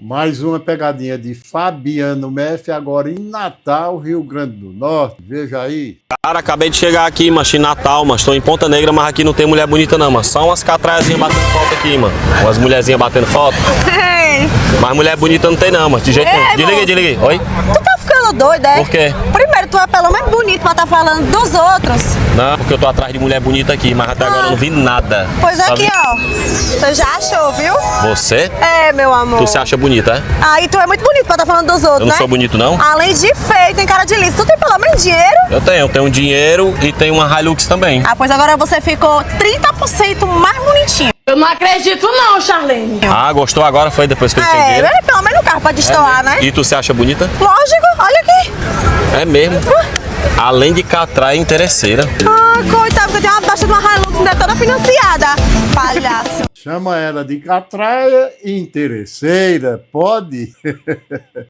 Mais uma pegadinha de Fabiano Mef agora em Natal, Rio Grande do Norte. Veja aí. Cara, acabei de chegar aqui, mas em Natal, mas estou em Ponta Negra, mas aqui não tem mulher bonita não, mas só umas catraiazinhas batendo foto aqui, mano. Umas mulherzinhas batendo foto. Mas mulher bonita não tem não, mas de jeito nenhum. Desliguei. Oi? Tu tá ficando doido, é? Por quê? Primeiro, tu é pelo menos bonito pra tá falando dos outros. Não, porque eu tô atrás de mulher bonita aqui, mas até agora eu não vi nada. Pois Só aqui, vi- ó. Você já achou, viu? Você? É, meu amor. Tu se acha bonita, é? Aí tu é muito bonito pra tá falando dos outros, Eu não né? sou bonito não? Além de feio, tem cara de liso. Tu tem pelo menos dinheiro? Eu tenho dinheiro e tenho uma Hilux também. Ah, pois agora você ficou 30% mais bonitinho. Eu não acredito não, Charlene. Ah, gostou agora? Foi depois que eu tenho dinheiro? Pelo menos o carro pra destoar, né? E tu se acha bonita? Lógico, olha aqui. É mesmo. Além de catraia, interesseira. Ah, coitado, porque eu tenho uma taxa de uma Hilux ainda toda financiada. Palhaço. Chama ela de catraia interesseira, pode?